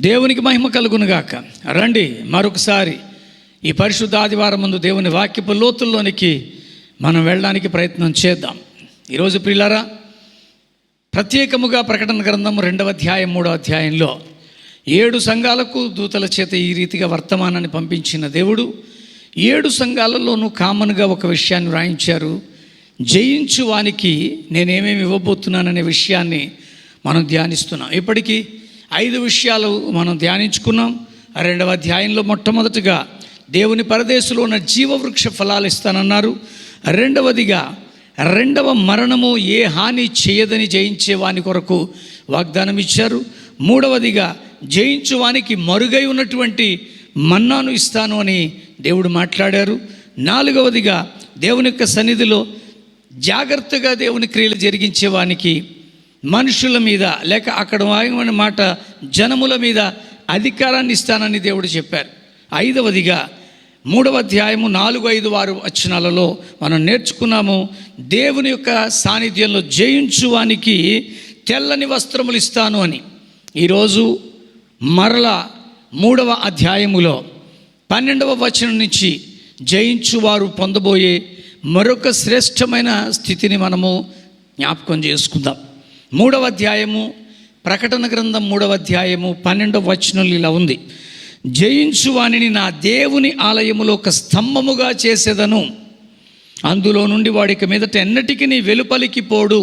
దేవునికి మహిమ కలుగునుగాక. రండి మరొకసారి ఈ పరిశుద్ధ ఆదివారం ముందు దేవుని వాక్యపు లోతుల్లోనికి మనం వెళ్ళడానికి ప్రయత్నం చేద్దాం. ఈరోజు ప్రియులారా, ప్రత్యేకముగా ప్రకటన గ్రంథం 2వ అధ్యాయం 3వ అధ్యాయంలో 7 సంఘాలకు దూతల చేత ఈ రీతిగా వర్తమానాన్ని పంపించిన దేవుడు 7 సంఘాలలోనూ కామన్గా ఒక విషయాన్ని వ్రాయించారు. జయించు వానికి నేనేమేమి ఇవ్వబోతున్నాననే విషయాన్ని మనం ధ్యానిస్తున్నాం. ఇప్పటికీ 5 విషయాలు మనం ధ్యానించుకున్నాం. 2వ అధ్యాయంలో మొట్టమొదటిగా దేవుని పరదేశంలో ఉన్న జీవవృక్ష ఫలాలు ఇస్తానన్నారు. రెండవదిగా రెండవ మరణము ఏ హాని చేయదని జయించే వాని కొరకు వాగ్దానం ఇచ్చారు. మూడవదిగా జయించువానికి మరుగై ఉన్నటువంటి మన్నాను ఇస్తాను అని దేవుడు మాట్లాడారు. నాలుగవదిగా దేవుని యొక్క సన్నిధిలో జాగ్రత్తగా దేవుని క్రియలు జరిగించేవానికి మనుషుల మీద లేక అక్కడ వాగిన మాట జనముల మీద అధికారాన్ని ఇస్తానని దేవుడు చెప్పారు. 5వదిగా 3వ అధ్యాయము 4, 5, 6 వచనాలలో మనం నేర్చుకున్నాము. దేవుని యొక్క సాన్నిధ్యంలో జయించువానికి తెల్లని వస్త్రములు ఇస్తాను అని. ఈరోజు మరలా 3వ అధ్యాయములో 12వ వచనం నుంచి జయించువారు పొందబోయే మరొక శ్రేష్టమైన స్థితిని మనము జ్ఞాపకం చేసుకుందాం. 3వ అధ్యాయము ప్రకటన గ్రంథం 3వ అధ్యాయము 12వ వచనం ఇలా ఉంది: జయించువానిని నా దేవుని ఆలయములో ఒక స్తంభముగా చేసేదను, అందులో నుండి వాడికి మీదట ఎన్నటికి నీ వెలుపలికి పోడు.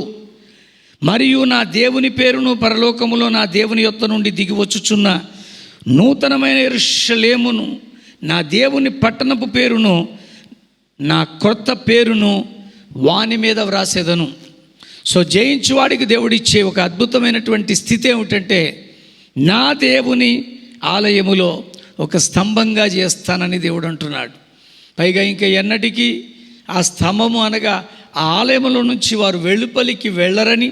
మరియు నా దేవుని పేరును పరలోకములో నా దేవుని యొద్ద నుండి దిగివచ్చుచున్న నూతనమైన యెరూషలేమును, నా దేవుని పట్టణపు పేరును, నా క్రొత్త పేరును వాని మీద వ్రాసేదను. సో జయించువాడికి దేవుడిచ్చే ఒక అద్భుతమైనటువంటి స్థితి ఏమిటంటే, నా దేవుని ఆలయములో ఒక స్తంభంగా చేస్తానని దేవుడు అంటున్నాడు. పైగా ఇంకా ఎన్నటికీ ఆ స్తంభము అనగా ఆ ఆలయములో నుంచి వారు వెలుపలికి వెళ్ళరని,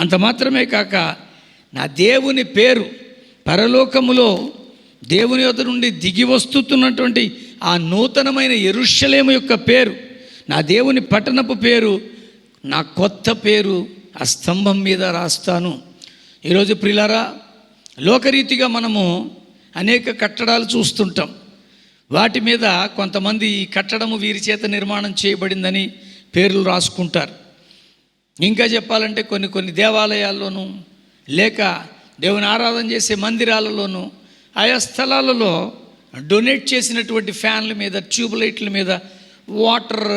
అంత మాత్రమే కాక నా దేవుని పేరు పరలోకములో దేవుని యొద్ద నుండి దిగి వస్తున్నటువంటి ఆ నూతనమైన యెరూషలేము యొక్క పేరు, నా దేవుని పట్టణపు పేరు, నా కొత్త పేరు ఆ స్తంభం మీద రాస్తాను. ఈరోజు ప్రియులారా, లోకరీతిగా మనము అనేక కట్టడాలు చూస్తుంటాం. వాటి మీద కొంతమంది ఈ కట్టడము వీరి చేత నిర్మాణం చేయబడిందని పేర్లు రాసుకుంటారు. ఇంకా చెప్పాలంటే కొన్ని దేవాలయాల్లోనూ లేక దేవుని ఆరాధన చేసే మందిరాలలోనూ ఆయా స్థలాలలో డొనేట్ చేసినటువంటి ఫ్యాన్ల మీద, ట్యూబ్ లైట్ల మీద, వాటర్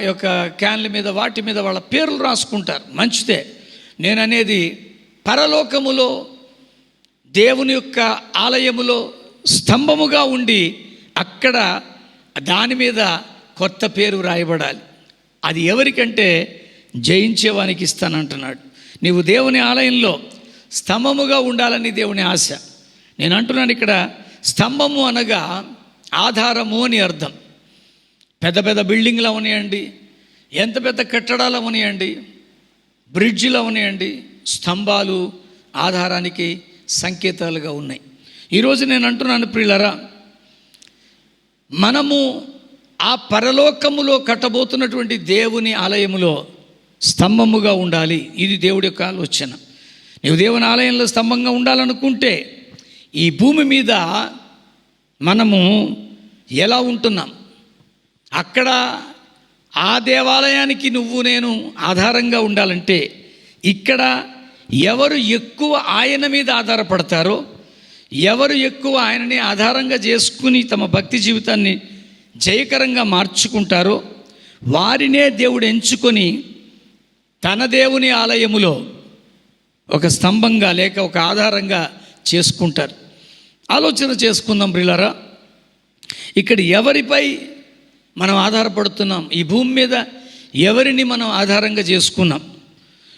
యొక్క క్యాన్ల మీద, వాటి మీద వాళ్ళ పేర్లు రాసుకుంటారు. మంచిదే. నేను అనేది పరలోకములో దేవుని యొక్క ఆలయములో స్తంభముగా ఉండి అక్కడ దాని మీద కొత్త పేరు రాయబడాలి. అది ఎవరికంటే జయించేవానికి ఇస్తానంటున్నాడు. నీవు దేవుని ఆలయంలో స్తంభముగా ఉండాలని దేవుని ఆశ. నేను అంటున్నాను, ఇక్కడ స్తంభము అనగా ఆధారము అని అర్థం. పెద్ద పెద్ద బిల్డింగ్లు అవనియండి, ఎంత పెద్ద కట్టడాలు అవనియండి, బ్రిడ్జిలు అవనియండి, స్తంభాలు ఆధారానికి సంకేతాలుగా ఉన్నాయి. ఈరోజు నేను అంటున్నాను ప్రియులారా, మనము ఆ పరలోకములో కట్టబోతున్నటువంటి దేవుని ఆలయములో స్తంభముగా ఉండాలి. ఇది దేవుడి యొక్క ఆలోచన. నీవు దేవుని ఆలయంలో స్తంభంగా ఉండాలనుకుంటే ఈ భూమి మీద మనము ఎలా ఉంటున్నాం, అక్కడ ఆ దేవాలయానికి నువ్వు నేను ఆధారంగా ఉండాలంటే ఇక్కడ ఎవరు ఎక్కువ ఆయన మీద ఆధారపడతారో, ఎవరు ఎక్కువ ఆయనని ఆధారంగా చేసుకుని తమ భక్తి జీవితాన్ని జయకరంగా మార్చుకుంటారో వారినే దేవుడు ఎంచుకొని తన దేవుని ఆలయములో ఒక స్తంభంగా లేక ఒక ఆధారంగా చేసుకుంటారు. ఆలోచన చేసుకుందాం ప్రియులారా, ఇక్కడ ఎవరిపై మనం ఆధారపడుతున్నాం, ఈ భూమి మీద ఎవరిని మనం ఆధారంగా చేసుకున్నాం.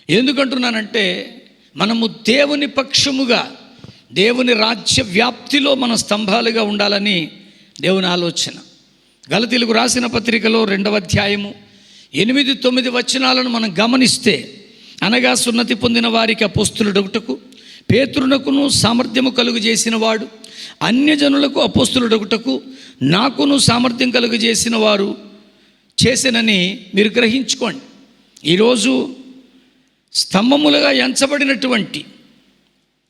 ఎందుకంటున్నానంటే, మనము దేవుని పక్షముగా దేవుని రాజ్య వ్యాప్తిలో మన స్తంభాలుగా ఉండాలని దేవుని ఆలోచన. గలతీయులకు రాసిన పత్రికలో 2వ అధ్యాయము 8, 9 వచనాలను మనం గమనిస్తే, అనగా సున్నతి పొందిన వారికి అపోస్తులుడొకటకు పేతురునకును సామర్థ్యము కలుగు చేసిన వాడు, అన్యజనులకు అపోస్తులుడొకటకు నాకును సామర్థ్యం కలుగు చేసిన వారు చేసినని మీరు గ్రహించుకోండి. ఈరోజు స్తంభములుగా ఎంచబడినటువంటి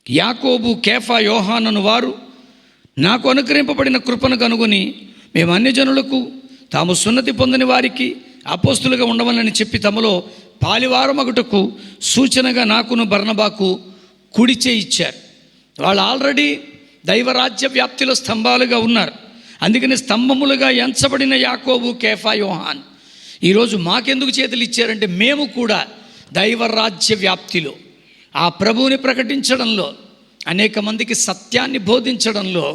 యాకోబు, కేఫా, యోహానను వారు నాకు అనుగ్రహింపబడిన కృపను కనుగొని మేము అన్యజనులకు తాము సున్నతి పొందని వారికి అపోస్తులుగా ఉండవాలని చెప్పి తమలో పాలివారమగుటకు సూచనగా నాకును బర్నబాకు కుడిచే ఇచ్చారు. వాళ్ళు ఆల్రెడీ దైవరాజ్య వ్యాప్తిలో స్తంభాలుగా ఉన్నారు. అందుకని స్తంభములుగా ఎంచబడిన యాకోబు, కేఫా, యోహాన్ ఈరోజు మాకెందుకు చేతులు ఇచ్చారంటే మేము కూడా దైవరాజ్య వ్యాప్తిలో ఆ ప్రభువుని ప్రకటించడంలో, అనేక మందికి సత్యాన్ని బోధించడంలో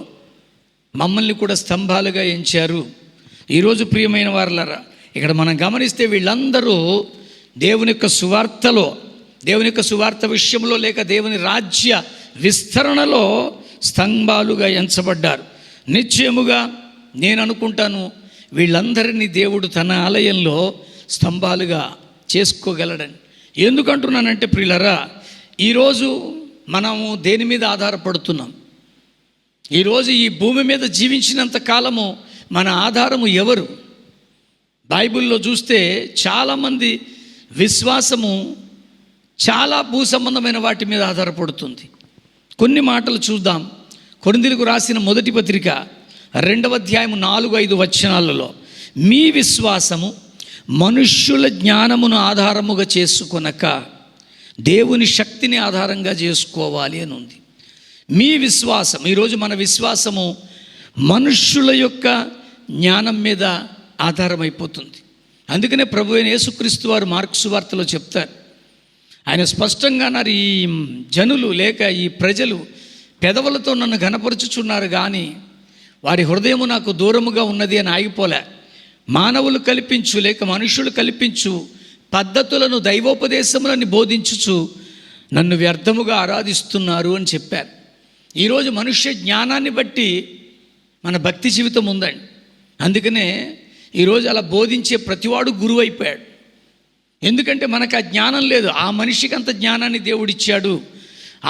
మమ్మల్ని కూడా స్తంభాలుగా ఎంచారు. ఈరోజు ప్రియమైన వారలారా, ఇక్కడ మనం గమనిస్తే వీళ్ళందరూ దేవుని యొక్క సువార్తలో, దేవుని యొక్క సువార్త విషయంలో లేక దేవుని రాజ్య విస్తరణలో స్తంభాలుగా ఎంచబడ్డారు. నిశ్చయముగా నేను అనుకుంటాను వీళ్ళందరినీ దేవుడు తన ఆలయంలో స్తంభాలుగా చేసుకోగలడని. ఎందుకంటున్నానంటే ప్రియులరా, ఈరోజు మనము దేని మీద ఆధారపడుతున్నాం? ఈరోజు ఈ భూమి మీద జీవించినంత కాలము మన ఆధారము ఎవరు? బైబిల్లో చూస్తే చాలామంది విశ్వాసము చాలా భూ సంబంధమైన వాటి మీద ఆధారపడుతుంది. కొన్ని మాటలు చూద్దాం. కొరింథీయులకు రాసిన మొదటి పత్రిక 2వ అధ్యాయము 4-5 వచనాలలో, మీ విశ్వాసము మనుష్యుల జ్ఞానమును ఆధారముగా చేసుకొనక దేవుని శక్తిని ఆధారంగా చేసుకోవాలి అని ఉంది. మీ విశ్వాసం, ఈరోజు మన విశ్వాసము మనుష్యుల యొక్క జ్ఞానం మీద ఆధారమైపోతుంది. అందుకనే ప్రభువైన యేసుక్రీస్తు వారు మార్కు సువార్తలో చెప్తారు, ఆయన స్పష్టంగా అన్నారు, ఈ జనులు లేక ఈ ప్రజలు పెదవులతో నన్ను ఘనపరుచుచున్నారు కానీ వారి హృదయము నాకు దూరముగా ఉన్నది అని ఆగిపోలే. మానవులు కల్పించు లేక మనుషులు కల్పించు పద్ధతులను, దైవోపదేశములను బోధించుచు నన్ను వ్యర్థముగా ఆరాధిస్తున్నారు అని చెప్పారు. ఈరోజు మనుష్య జ్ఞానాన్ని బట్టి మన భక్తి జీవితం ఉందండి. అందుకనే ఈరోజు అలా బోధించే ప్రతివాడు గురువు అయిపోయాడు. ఎందుకంటే మనకు ఆ జ్ఞానం లేదు. ఆ మనిషికి అంత జ్ఞానాన్ని దేవుడిచ్చాడు,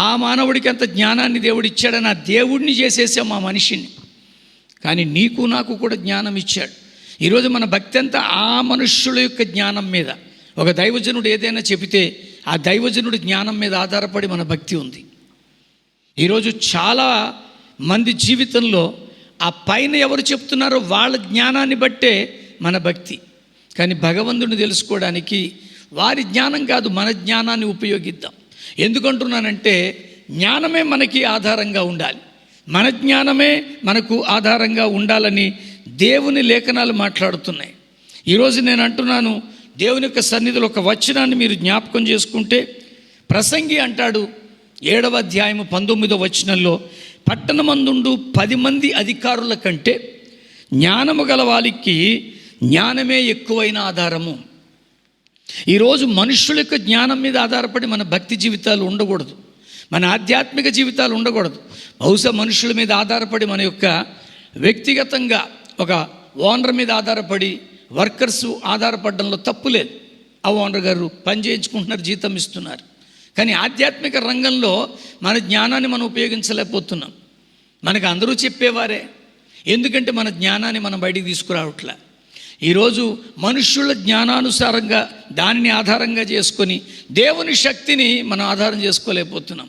ఆ మానవుడికి అంత జ్ఞానాన్ని దేవుడిచ్చాడని ఆ దేవుడిని చేసేసాం ఆ మనిషిని. కానీ నీకు నాకు కూడా జ్ఞానం ఇచ్చాడు. ఈరోజు మన భక్తి అంతా ఆ మనుష్యుల యొక్క జ్ఞానం మీద. ఒక దైవజనుడు ఏదైనా చెబితే ఆ దైవజనుడి జ్ఞానం మీద ఆధారపడి మన భక్తి ఉంది. ఈరోజు చాలా మంది జీవితంలో ఆ పైన ఎవరు చెప్తున్నారో వాళ్ళ జ్ఞానాన్ని బట్టే మన భక్తి. కానీ భగవంతుడిని తెలుసుకోవడానికి వారి జ్ఞానం కాదు, మన జ్ఞానాన్ని ఉపయోగిద్దాం. ఎందుకంటున్నానంటే జ్ఞానమే మనకి ఆధారంగా ఉండాలి, మన జ్ఞానమే మనకు ఆధారంగా ఉండాలని దేవుని లేఖనాలు మాట్లాడుతున్నాయి. ఈరోజు నేను అంటున్నాను, దేవుని యొక్క సన్నిధిలో ఒక వచనాన్ని మీరు జ్ఞాపకం చేసుకుంటే, ప్రసంగి అంటాడు 7వ అధ్యాయము 19వ వచనంలో, పట్టణమందుండు 10 మంది అధికారుల కంటే జ్ఞానము గల వారికి జ్ఞానమే ఎక్కువైన ఆధారము. ఈరోజు మనుషుల యొక్క జ్ఞానం మీద ఆధారపడి మన భక్తి జీవితాలు ఉండకూడదు, మన ఆధ్యాత్మిక జీవితాలు ఉండకూడదు. బహుశా మనుషుల మీద ఆధారపడి మన యొక్క వ్యక్తిగతంగా ఒక ఓనర్ మీద ఆధారపడి వర్కర్స్ ఆధారపడడంలో తప్పు లేదు. ఆ ఓనర్ గారు పని చేయించుకుంటున్నారు, జీతం ఇస్తున్నారు. కానీ ఆధ్యాత్మిక రంగంలో మన జ్ఞానాన్ని మనం ఉపయోగించలేకపోతున్నాం. మనకు అందరూ చెప్పేవారే, ఎందుకంటే మన జ్ఞానాన్ని మనం బయటికి తీసుకురావట్లే. ఈరోజు మనుష్యుల జ్ఞానానుసారంగా దానిని ఆధారంగా చేసుకొని దేవుని శక్తిని మనం ఆధారం చేసుకోలేకపోతున్నాం.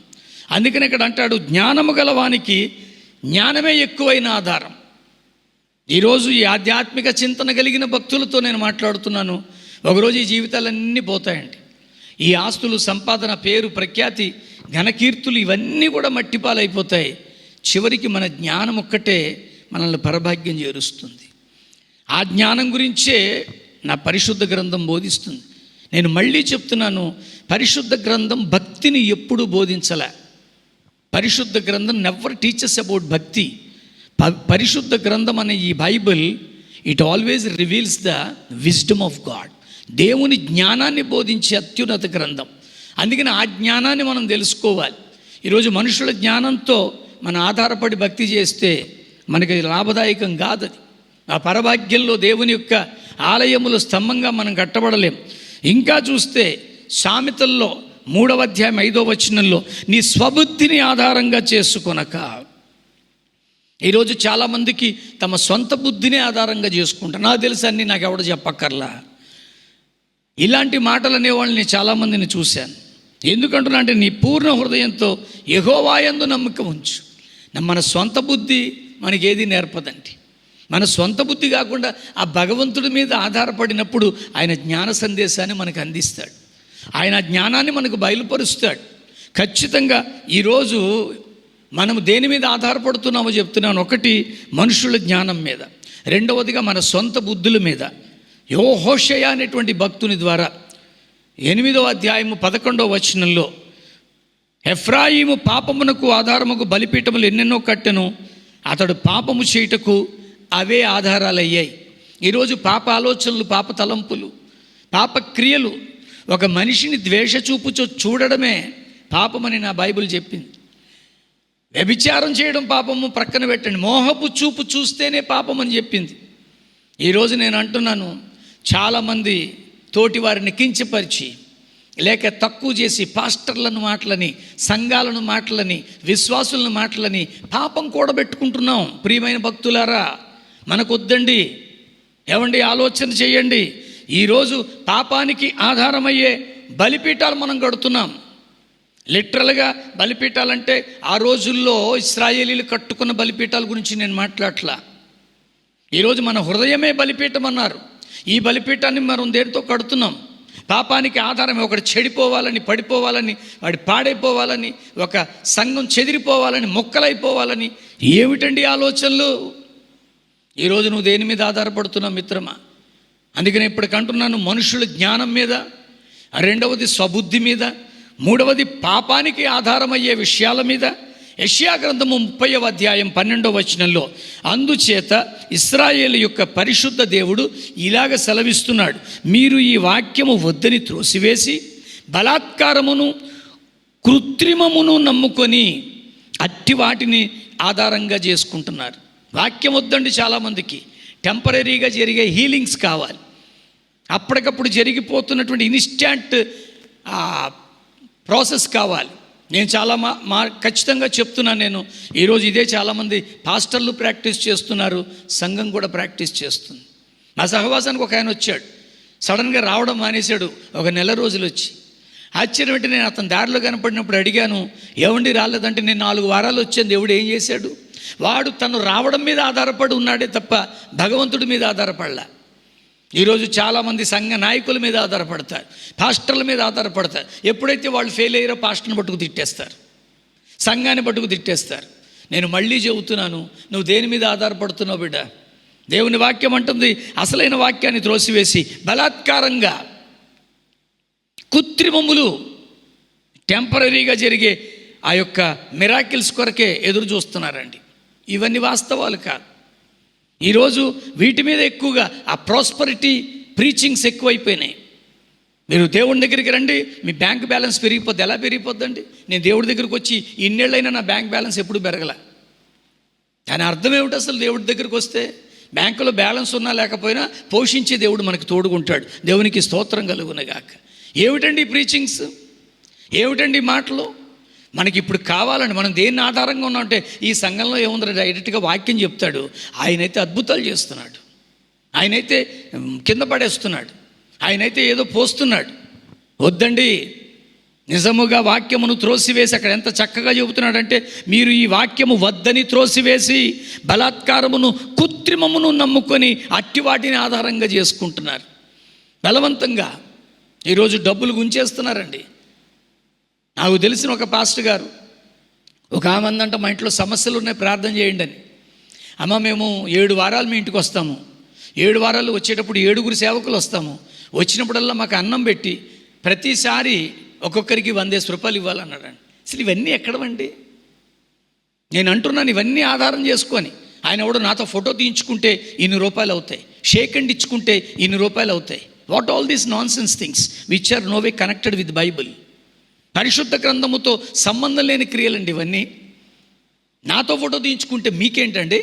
అందుకని ఇక్కడ అంటాడు, జ్ఞానము గలవానికి జ్ఞానమే ఎక్కువైన ఆధారం. ఈరోజు ఈ ఆధ్యాత్మిక చింతన కలిగిన భక్తులతో నేను మాట్లాడుతున్నాను. ఒకరోజు ఈ జీవితాలన్నీ పోతాయండి. ఈ ఆస్తులు, సంపాదన, పేరు, ప్రఖ్యాతి, ఘనకీర్తులు ఇవన్నీ కూడా మట్టిపాలైపోతాయి. చివరికి మన జ్ఞానం ఒక్కటే మనల్ని పరభాగ్యం చేరుస్తుంది. ఆ జ్ఞానం గురించే నా పరిశుద్ధ గ్రంథం బోధిస్తుంది. నేను మళ్ళీ చెప్తున్నాను, పరిశుద్ధ గ్రంథం భక్తిని ఎప్పుడూ బోధించలే. పరిశుద్ధ గ్రంథం నెవర్ టీచర్స్ అబౌట్ భక్తి. పరిశుద్ధ గ్రంథం అనే ఈ Bible, it always reveals the wisdom of God. దేవుని జ్ఞానాన్ని బోధించే అత్యున్నత గ్రంథం. అందుకని ఆ జ్ఞానాన్ని మనం తెలుసుకోవాలి. ఈరోజు మనుషుల జ్ఞానంతో మనం ఆధారపడి భక్తి చేస్తే మనకి లాభదాయకం కాదది. ఆ పరభాగ్యంలో దేవుని యొక్క ఆలయములు స్తంభంగా మనం కట్టబడలేం. ఇంకా చూస్తే సామెతల్లో 3వ అధ్యాయం 5వ వచనంలో, నీ స్వబుద్ధిని ఆధారంగా చేసుకొనక. ఈరోజు చాలామందికి తమ సొంత బుద్ధిని ఆధారంగా చేసుకుంటారు. నాకు తెలుసు అన్నీ, నాకు ఎవడ చెప్పక్కర్లా. ఇలాంటి మాటలు అనేవాళ్ళని చాలామందిని చూశాను. ఎందుకంటున్నా అంటే నీ పూర్ణ హృదయంతో యెహోవాయందు నమ్మకం ఉంచు. మన సొంత బుద్ధి మనకేది నేర్పదండి. మన సొంత బుద్ధి కాకుండా ఆ భగవంతుడి మీద ఆధారపడినప్పుడు ఆయన జ్ఞాన సందేశాన్ని మనకు అందిస్తాడు. ఆయన జ్ఞానాన్ని మనకు బయలుపరుస్తాడు. ఖచ్చితంగా ఈరోజు మనము దేని మీద ఆధారపడుతున్నామో చెప్తున్నాను. ఒకటి, మనుషుల జ్ఞానం మీద. రెండవదిగా మన సొంత బుద్ధుల మీద. యెహోషయ అనేటువంటి భక్తుని ద్వారా 8వ అధ్యాయము 11వ వచనంలో, ఎఫ్రాయిము పాపమునకు ఆధారముకు బలిపీఠములు ఎన్నెన్నో కట్టెను, అతడు పాపము చేయుటకు అవే ఆధారాలయ్యాయి. ఈరోజు పాప ఆలోచనలు, పాప తలంపులు, పాప క్రియలు, ఒక మనిషిని ద్వేషచూపు చూడడమే పాపమని నా బైబిల్ చెప్పింది. వ్యభిచారం చేయడం పాపము ప్రక్కన పెట్టండి, మోహపు చూపు చూస్తేనే పాపం అని చెప్పింది. ఈరోజు నేను అంటున్నాను, చాలామంది తోటి వారిని కించపరిచి లేక తక్కువ చేసి పాస్టర్లను మాటలని, సంఘాలను మాటలని, విశ్వాసులను మాటలని పాపం కూడబెట్టుకుంటున్నాం. ప్రియమైన భక్తులారా, మనకొద్దండి. ఏమండి, ఆలోచన చేయండి. ఈరోజు పాపానికి ఆధారమయ్యే బలిపీఠాలు మనం కడుతున్నాం. లిటరల్గా బలిపీఠాలంటే ఆ రోజుల్లో ఇశ్రాయేలీలు కట్టుకున్న బలిపీఠాల గురించి నేను మాట్లాడట్లా. ఈరోజు మన హృదయమే బలిపీఠం అన్నారు. ఈ బలిపీఠాన్ని మనం దేనితో కడుతున్నాం? పాపానికి ఆధారమే. ఒకటి చెడిపోవాలని, పడిపోవాలని, వాడి పాడైపోవాలని, ఒక సంఘం చెదిరిపోవాలని, మొక్కలైపోవాలని. ఏమిటండి ఆలోచనలు? ఈరోజు నువ్వు దేని మీద ఆధారపడుతున్నావు మిత్రమా? అందుకని ఇప్పటికంటున్నాను, మనుషుల జ్ఞానం మీద, రెండవది స్వబుద్ధి మీద, మూడవది పాపానికి ఆధారమయ్యే విషయాల మీద. యెషయా గ్రంథము 30వ అధ్యాయం 12వ వచనంలో, అందుచేత ఇశ్రాయేలు యొక్క పరిశుద్ధ దేవుడు ఇలాగ సెలవిస్తున్నాడు, మీరు ఈ వాక్యము వద్దని త్రోసివేసి బలాత్కారమును కృత్రిమమును నమ్ముకొని అట్టి వాటిని ఆధారంగా చేసుకుంటున్నారు. వాక్యం వద్దండి చాలామందికి. టెంపరీగా జరిగే హీలింగ్స్ కావాలి, అప్పటికప్పుడు జరిగిపోతున్నటువంటి ఇన్స్టాంట్ ప్రాసెస్ కావాలి. నేను చాలా ఖచ్చితంగా చెప్తున్నాను. నేను ఈరోజు ఇదే చాలామంది పాస్టర్లు ప్రాక్టీస్ చేస్తున్నారు, సంఘం కూడా ప్రాక్టీస్ చేస్తుంది. నా సహవాసానికి ఒక ఆయన వచ్చాడు, సడన్గా రావడం మానేశాడు. ఒక నెల రోజులు వచ్చి ఆశ్చర్యం ఏంటి, నేను అతని దారిలో కనపడినప్పుడు అడిగాను, ఏమండి రాలేదంటే, నేను 4 వారాలు వచ్చాను, దేవుడు ఏం చేశాడు? వాడు తను రావడం మీద ఆధారపడి ఉన్నాడే తప్ప భగవంతుడి మీద ఆధారపడలా. ఈరోజు చాలామంది సంఘ నాయకుల మీద ఆధారపడతారు, పాస్టర్ల మీద ఆధారపడతారు. ఎప్పుడైతే వాళ్ళు ఫెయిల్ అయ్యారో పాస్టర్ని పట్టుకు తిట్టేస్తారు, సంఘాన్ని పట్టుకు తిట్టేస్తారు. నేను మళ్ళీ చెబుతున్నాను, నువ్వు దేని మీద ఆధారపడుతున్నావు బిడ్డ? దేవుని వాక్యం అంటుంది, అసలైన వాక్యాన్ని త్రోసివేసి బలాత్కారంగా, కృత్రిమములు, టెంపరీగా జరిగే ఆ యొక్క మిరాకిల్స్ కొరకే ఎదురు చూస్తున్నారండి. ఇవన్నీ వాస్తవాలు కాదు. ఈరోజు వీటి మీద ఎక్కువగా ఆ ప్రాస్పరిటీ ప్రీచింగ్స్ ఎక్కువైపోయినాయి. మీరు దేవుడి దగ్గరికి రండి, మీ బ్యాంక్ బ్యాలెన్స్ పెరిగిపోద్ది. ఎలా పెరిగిపోద్దండి? నేను దేవుడి దగ్గరికి వచ్చి ఇన్నేళ్ళైనా నా బ్యాంక్ బ్యాలెన్స్ ఎప్పుడు పెరగల. దాని అర్థం ఏమిటి అసలు? దేవుడి దగ్గరికి వస్తే బ్యాంకులో బ్యాలెన్స్ ఉన్నా లేకపోయినా పోషించే దేవుడు మనకు తోడుకుంటాడు. దేవునికి స్తోత్రం కలుగునగాక. ఏమిటండి ప్రీచింగ్స్? ఏమిటండి మాటలు? మనకి ఇప్పుడు కావాలండి. మనం దేన్ని ఆధారంగా ఉన్నామంటే, ఈ సంఘంలో ఏముందో డైరెక్ట్గా వాక్యం చెప్తాడు, ఆయనైతే అద్భుతాలు చేస్తున్నాడు, ఆయనైతే కింద పడేస్తున్నాడు, ఆయనైతే ఏదో పోస్తున్నాడు. వద్దండి. నిజముగా వాక్యమును త్రోసివేసి, అక్కడ ఎంత చక్కగా చెబుతున్నాడంటే, మీరు ఈ వాక్యము వద్దని త్రోసివేసి బలాత్కారమును కృత్రిమమును నమ్ముకొని అట్టి వాటిని ఆధారంగా చేసుకుంటున్నారు. బలవంతంగా ఈరోజు డబ్బులు గుంచేస్తున్నారండి. నాకు తెలిసిన ఒక పాస్టర్ గారు, ఒక ఆమె అందంట, మా ఇంట్లో సమస్యలు ఉన్నాయి, ప్రార్థన చేయండి అని. అమ్మ, మేము 7 వారాలు మీ ఇంటికి వస్తాము, 7 వారాలు వచ్చేటప్పుడు 7 సేవకులు వస్తాము, వచ్చినప్పుడల్లా మాకు అన్నం పెట్టి ప్రతిసారి ఒక్కొక్కరికి 100 రూపాయలు ఇవ్వాలన్నాడండి. అసలు ఇవన్నీ ఎక్కడవండి? నేను అంటున్నాను, ఇవన్నీ ఆధారం చేసుకొని. ఆయన ఎవడో నాతో ఫోటో తీయించుకుంటే 200 రూపాయలు అవుతాయి, షేక్ హ్యాండ్ ఇచ్చుకుంటే 200 రూపాయలు అవుతాయి. What all these nonsense things which are no way connected with Bible. పరిశుద్ధ గ్రంథముతో సంబంధం లేని క్రియలండి ఇవన్నీ. నాతో ఫోటో తీయించుకుంటే మీకేంటండి?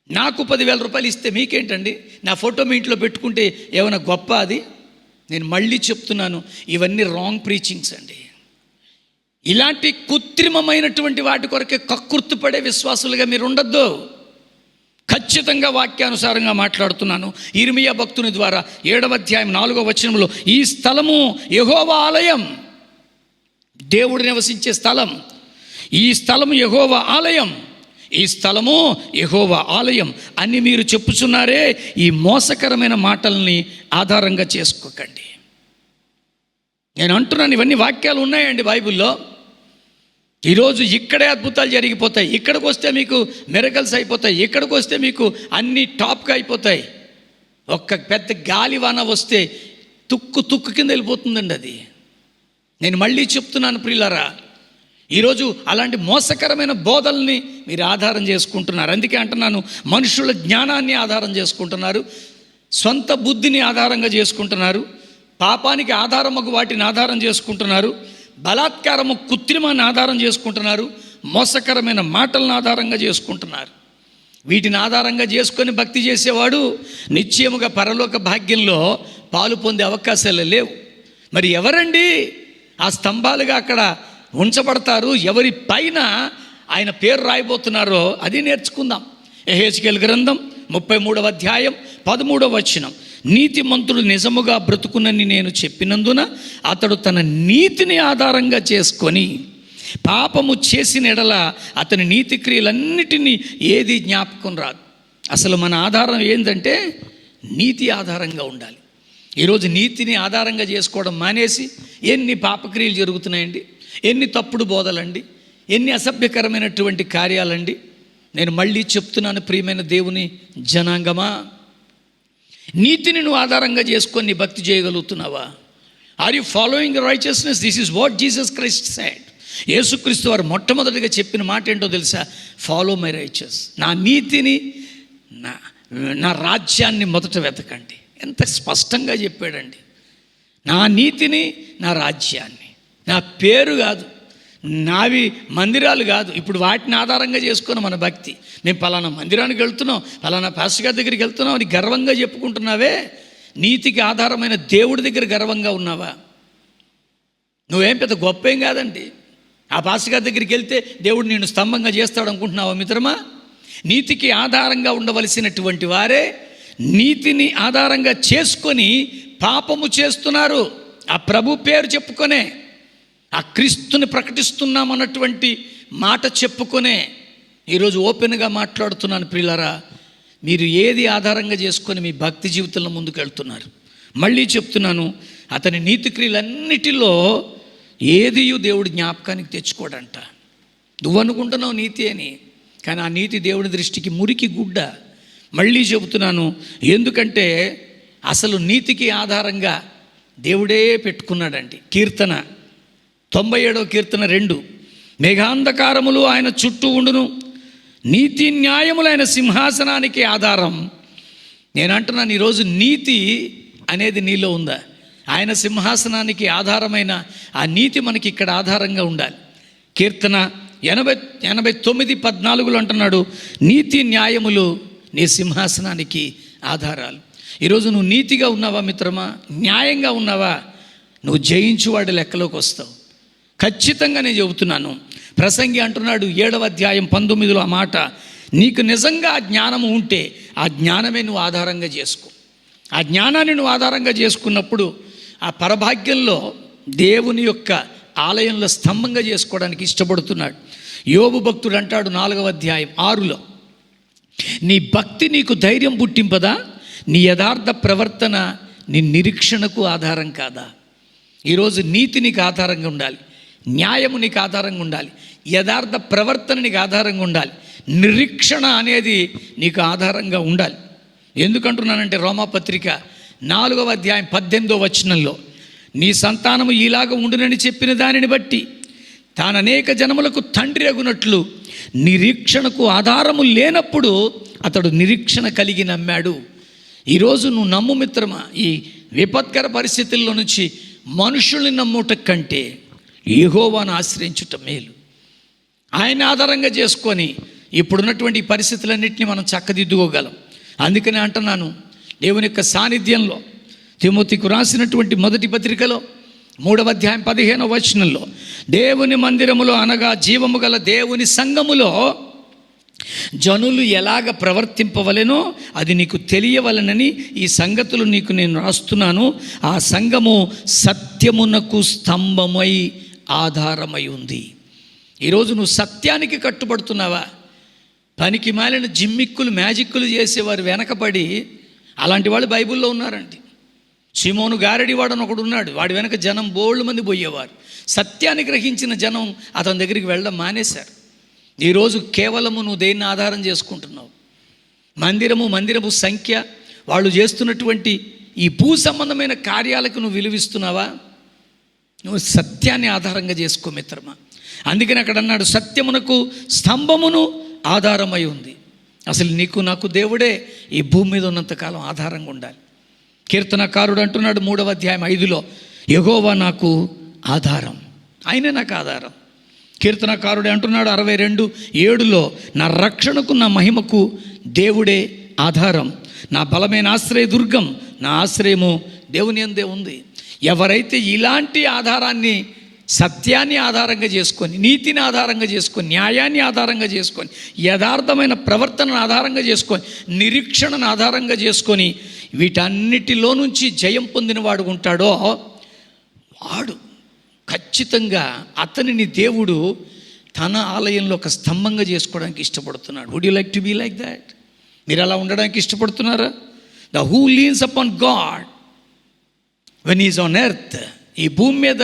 నాకు 10,000 రూపాయలు ఇస్తే మీకేంటండి? నా ఫోటో మీ ఇంట్లో పెట్టుకుంటే ఏమైనా గొప్ప అది? నేను మళ్ళీ చెప్తున్నాను, ఇవన్నీ రాంగ్ ప్రీచింగ్స్ అండి. ఇలాంటి కృత్రిమమైనటువంటి వాటి కొరకే కక్కుర్తిపడే విశ్వాసులుగా మీరు ఉండొద్దు. ఖచ్చితంగా వాక్యానుసారంగా మాట్లాడుతున్నాను. ఇర్మియా భక్తుని ద్వారా 7వ అధ్యాయం 4వ వచనంలో, ఈ స్థలము యెహోవా ఆలయం, దేవుడు నివసించే స్థలం. ఈ స్థలం యెహోవా ఆలయం, ఈ స్థలము యెహోవా ఆలయం అని మీరు చెప్పుచున్నారే, ఈ మోసకరమైన మాటల్ని ఆధారంగా చేసుకోకండి. నేను అంటున్నాను, ఇవన్నీ వాక్యాలు ఉన్నాయండి బైబిల్లో. ఈరోజు ఇక్కడే అద్భుతాలు జరిగిపోతాయి, ఇక్కడికి వస్తే మీకు మిరకల్స్ అయిపోతాయి, ఇక్కడికి వస్తే మీకు అన్నీ టాప్గా అయిపోతాయి. ఒక్క పెద్ద గాలివాన వస్తే తుక్కు కింద వెళ్ళిపోతుందండి అది. నేను మళ్ళీ చెప్తున్నాను ప్రియులారా, ఈరోజు అలాంటి మోసకరమైన బోధల్ని మీరు ఆధారం చేసుకుంటున్నారు. అందుకే అంటున్నాను, మనుషుల జ్ఞానాన్ని ఆధారం చేసుకుంటున్నారు, సొంత బుద్ధిని ఆధారంగా చేసుకుంటున్నారు, పాపానికి ఆధారముకు వాటిని ఆధారం చేసుకుంటున్నారు, బలాత్కారము కృత్రిమాన్ని ఆధారం చేసుకుంటున్నారు, మోసకరమైన మాటలను ఆధారంగా చేసుకుంటున్నారు. వీటిని ఆధారంగా చేసుకొని భక్తి చేసేవాడు నిశ్చయముగా పరలోక భాగ్యంలో పాలు పొందే అవకాశాలు లేవు. మరి ఎవరండి ఆ స్తంభాలుగా అక్కడ ఉంచబడతారు, ఎవరి పైన ఆయన పేరు రాయబోతున్నారో అది నేర్చుకుందాం. యెహెజ్కేలు గ్రంథం 33వ అధ్యాయం 13వ వచనం, నీతిమంతుడు నిజముగా బ్రతుకునని నేను చెప్పినందున అతడు తన నీతిని ఆధారంగా చేసుకొని పాపము చేసిన ఎడల అతని నీతి క్రియలన్నిటినీ ఏది జ్ఞాపకం రాదు. అసలు మన ఆధారం ఏంటంటే నీతి ఆధారంగా ఉండాలి. ఈరోజు నీతిని ఆధారంగా చేసుకోవడం మానేసి ఎన్ని పాపక్రియలు జరుగుతున్నాయండి, ఎన్ని తప్పుడు బోధలండి, ఎన్ని అసభ్యకరమైనటువంటి కార్యాలండి. నేను మళ్ళీ చెప్తున్నాను, ప్రియమైన దేవుని జనాంగమా, నీతిని నువ్వు ఆధారంగా చేసుకొని నీ భక్తి చేయగలుగుతున్నావా? Are you following the righteousness? This is what Jesus Christ said. యేసుక్రీస్తు వారు మొట్టమొదటిగా చెప్పిన మాట ఏంటో తెలుసా? Follow my righteous. నా నీతిని, నా రాజ్యాన్ని మొదట వెతకండి. ఎంత స్పష్టంగా చెప్పాడండి. నా నీతిని, నా రాజ్యాన్ని, నా పేరు కాదు, నావి మందిరాలు కాదు. ఇప్పుడు వాటిని ఆధారంగా చేసుకుని మన భక్తి, మేము పలానా మందిరానికి వెళ్తున్నాం, పలానా పాస్టర్ గారి దగ్గరికి వెళ్తున్నాం అని గర్వంగా చెప్పుకుంటున్నావే, నీతికి ఆధారమైన దేవుడి దగ్గర గర్వంగా ఉన్నావా? నువ్వేం పెద్ద గొప్ప ఏం కాదండి. ఆ పాస్టర్ గారి దగ్గరికి వెళ్తే దేవుడు నిన్ను స్తంభంగా చేస్తాడు అనుకుంటున్నావా మిత్రమా? నీతికి ఆధారంగా ఉండవలసినటువంటి వారే నీతిని ఆధారంగా చేసుకొని పాపము చేస్తున్నారు. ఆ ప్రభు పేరు చెప్పుకొనే, ఆ క్రీస్తుని ప్రకటిస్తున్నామన్నటువంటి మాట చెప్పుకొనే ఈరోజు ఓపెన్గా మాట్లాడుతున్నాను. ప్రియులారా, మీరు ఏది ఆధారంగా చేసుకొని మీ భక్తి జీవితంలో ముందుకు వెళ్తున్నారు? మళ్ళీ చెప్తున్నాను, అతని నీతి క్రియలన్నిటిలో ఏదియు దేవుడు జ్ఞాపకానికి తెచ్చుకోడంట. నువ్వు అనుకుంటున్నావు నీతి అని, కానీ ఆ నీతి దేవుడి దృష్టికి మురికి గుడ్డ. మళ్ళీ చెబుతున్నాను, ఎందుకంటే అసలు నీతికి ఆధారంగా దేవుడే పెట్టుకున్నాడండి. కీర్తన 97వ కీర్తన 2, మేఘాంధకారములు ఆయన చుట్టూ ఉండును, నీతి న్యాయములు ఆయన సింహాసనానికి ఆధారం. నేను అంటున్నాను, ఈరోజు నీతి అనేది నీలో ఉందా? ఆయన సింహాసనానికి ఆధారమైన ఆ నీతి మనకి ఇక్కడ ఆధారంగా ఉండాలి. కీర్తన 89:14 అంటున్నాడు, నీతి న్యాయములు నీ సింహాసనానికి ఆధారాలు. ఈరోజు నువ్వు నీతిగా ఉన్నావా మిత్రమా? న్యాయంగా ఉన్నావా? నువ్వు జయించువాడి లెక్కలోకి వస్తావు. ఖచ్చితంగా నేను చెబుతున్నాను. ప్రసంగి అంటున్నాడు 7వ అధ్యాయం 19లో ఆ మాట, నీకు నిజంగా ఆ జ్ఞానము ఉంటే ఆ జ్ఞానమే నువ్వు ఆధారంగా చేసుకో. ఆ జ్ఞానాన్ని నువ్వు ఆధారంగా చేసుకున్నప్పుడు ఆ పరభాగ్యంలో దేవుని యొక్క ఆలయంలో స్తంభంగా చేసుకోవడానికి ఇష్టపడుతున్నాడు. యోబు భక్తుడు అంటాడు 4వ అధ్యాయం 6లో, నీ భక్తి నీకు ధైర్యం పుట్టింపదా? నీ యథార్థ ప్రవర్తన నీ నిరీక్షణకు ఆధారం కాదా? ఈరోజు నీతి నీకు ఆధారంగా ఉండాలి, న్యాయము నీకు ఆధారంగా ఉండాలి, యథార్థ ప్రవర్తన నీకు ఆధారంగా ఉండాలి, నిరీక్షణ అనేది నీకు ఆధారంగా ఉండాలి. ఎందుకంటున్నానంటే రోమాపత్రిక 4వ అధ్యాయం 18వ వచనంలో, నీ సంతానము ఇలాగ ఉండునని చెప్పిన దానిని బట్టి తాను అనేక జనములకు తండ్రి అగునట్లు నిరీక్షణకు ఆధారము లేనప్పుడు అతడు నిరీక్షణ కలిగి నమ్మాడు. ఈరోజు నువ్వు నమ్ము మిత్రమా, ఈ విపత్కర పరిస్థితుల్లో నుంచి మనుషుల్ని నమ్ముట కంటే యెహోవాను ఆశ్రయించుట మేలు. ఆయన ఆధారంగా చేసుకొని ఇప్పుడున్నటువంటి పరిస్థితులన్నింటినీ మనం చక్కదిద్దుకోగలం. అందుకనే అంటున్నాను, దేవుని యొక్క సాన్నిధ్యంలో తిమోతికు రాసినటువంటి మొదటి పత్రికలో 3వ అధ్యాయం 15వ వచనంలో, దేవుని మందిరములో అనగా జీవము గల దేవుని సంఘములో జనులు ఎలాగ ప్రవర్తింపవలెనో అది నీకు తెలియవలనని ఈ సంగతులు నీకు నేను రాస్తున్నాను. ఆ సంఘము సత్యమునకు స్తంభమై ఆధారమై ఉంది. ఈరోజు నువ్వు సత్యానికి కట్టుబడుతున్నావా? పనికి మాలిన జిమ్మిక్కులు మ్యాజిక్కులు చేసేవారు వెనకపడి అలాంటి వాళ్ళు బైబిల్లో ఉన్నారండి. సిమోను గారడివాడు అని ఒకడు ఉన్నాడు. వాడి వెనక జనం బోళ్ళు మంది పోయేవారు. సత్యాన్ని గ్రహించిన జనం అతని దగ్గరికి వెళ్ళడం మానేశారు. ఈరోజు కేవలము నువ్వు దేన్ని ఆధారం చేసుకుంటున్నావు? మందిరము సంఖ్య, వాళ్ళు చేస్తున్నటువంటి ఈ భూ సంబంధమైన కార్యాలకు నువ్వు విలువిస్తున్నావా? నువ్వు సత్యాన్ని ఆధారంగా చేసుకో మిత్రమా. అందుకని అక్కడ అన్నాడు, సత్యమునకు స్తంభమును ఆధారమై ఉంది. అసలు నీకు నాకు దేవుడే ఈ భూమి మీద ఉన్నంతకాలం ఆధారంగా ఉండాలి. కీర్తనకారుడు అంటున్నాడు 3వ అధ్యాయం 5లో, యెహోవా నాకు ఆధారం, ఆయనే నాకు ఆధారం. కీర్తనకారుడే అంటున్నాడు 62:7లో, నా రక్షణకు నా మహిమకు దేవుడే ఆధారం, నా బలమైన ఆశ్రయదుర్గం, నా ఆశ్రయము దేవుని యందే ఉంది. ఎవరైతే ఇలాంటి ఆధారాన్ని, సత్యాన్ని ఆధారంగా చేసుకొని, నీతిని ఆధారంగా చేసుకొని, న్యాయాన్ని ఆధారంగా చేసుకొని, యథార్థమైన ప్రవర్తనను ఆధారంగా చేసుకొని, నిరీక్షణను ఆధారంగా చేసుకొని, వీటన్నిటిలో నుంచి జయం పొందిన వాడు ఉంటాడో వాడు ఖచ్చితంగా అతనిని దేవుడు తన ఆలయంలో ఒక స్తంభంగా చేసుకోవడానికి ఇష్టపడుతున్నాడు. Would you like to be like that? మీరు అలా ఉండడానికి ఇష్టపడుతున్నారా? The who leans upon God when is on earth. ఈ భూమి మీద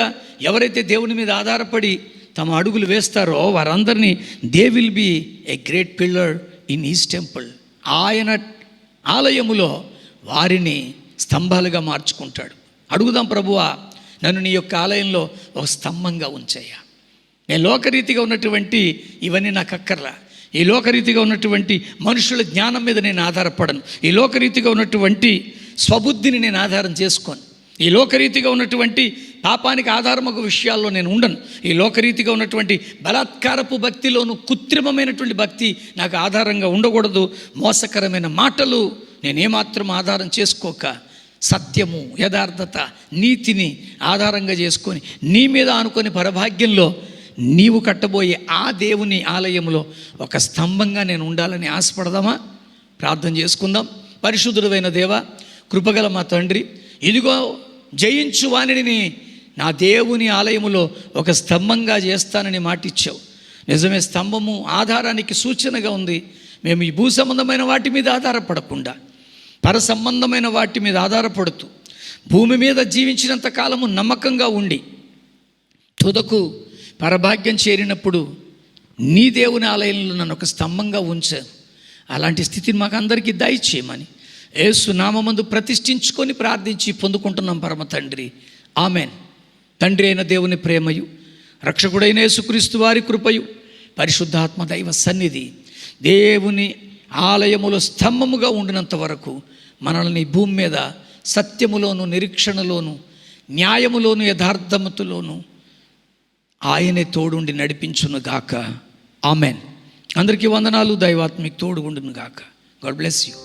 ఎవరైతే దేవుని మీద ఆధారపడి తమ అడుగులు వేస్తారో వారందరినీ they will be a great pillar in his temple. ఆయన ఆలయములో వారిని స్తంభాలుగా మార్చుకుంటాడు. అడుగుదాం, ప్రభువా నన్ను నీ యొక్క ఆలయంలో ఒక స్తంభంగా ఉంచయ్యా. నేను లోకరీతిగా ఉన్నటువంటి ఇవన్నీ నాకు అక్కర్లా. ఈ లోకరీతిగా ఉన్నటువంటి మనుషుల జ్ఞానం మీద నేను ఆధారపడను. ఈ లోకరీతిగా ఉన్నటువంటి స్వబుద్ధిని నేను ఆధారం చేసుకోను. ఈ లోకరీతిగా ఉన్నటువంటి పాపానికి ఆధారమొక విషయాల్లో నేను ఉండను. ఈ లోకరీతిగా ఉన్నటువంటి బలాత్కారపు భక్తిలోను కృత్రిమమైనటువంటి భక్తి నాకు ఆధారంగా ఉండకూడదు. మోసకరమైన మాటలు నేనేమాత్రం ఆధారం చేసుకోక, సత్యము, యథార్థత, నీతిని ఆధారంగా చేసుకొని నీ మీద ఆనుకొని పరభాగ్యంలో నీవు కట్టబోయే ఆ దేవుని ఆలయంలో ఒక స్తంభంగా నేను ఉండాలని ఆశపడదామా? ప్రార్థన చేసుకుందాం. పరిశుద్ధుడైన దేవా, కృపగల మా తండ్రి, ఇదిగో జయించు వానిని నా దేవుని ఆలయములో ఒక స్తంభంగా చేస్తానని మాటిచ్చావు. నిజమే, స్తంభము ఆధారానికి సూచనగా ఉంది. మేము ఈ భూ సంబంధమైన వాటి మీద ఆధారపడకుండా పర సంబంధమైన వాటి మీద ఆధారపడుతూ భూమి మీద జీవించినంత కాలము నమ్మకంగా ఉండి తుదకు పరభాగ్యం చేరినప్పుడు నీ దేవుని ఆలయంలో నన్ను ఒక స్తంభంగా ఉంచాను. అలాంటి స్థితిని మాకు అందరికీ దయచేయమని యేసు నామమందు ప్రతిష్ఠించుకొని ప్రార్థించి పొందుకుంటున్నాం పరమ తండ్రి, ఆమెన్. తండ్రి అయిన దేవుని ప్రేమయు, రక్షకుడైన యేసుక్రీస్తు వారి కృపయు, పరిశుద్ధాత్మ దైవ సన్నిధి దేవుని ఆలయములో స్తంభముగా ఉండినంత వరకు మనల్ని భూమి మీద సత్యములోను, నిరీక్షణలోను, న్యాయములోను, యథార్థమతులోను ఆయనే తోడుండి నడిపించును గాక. ఆమెన్. అందరికీ వందనాలు. దైవాత్మిక తోడుగుండును గాక. God bless you.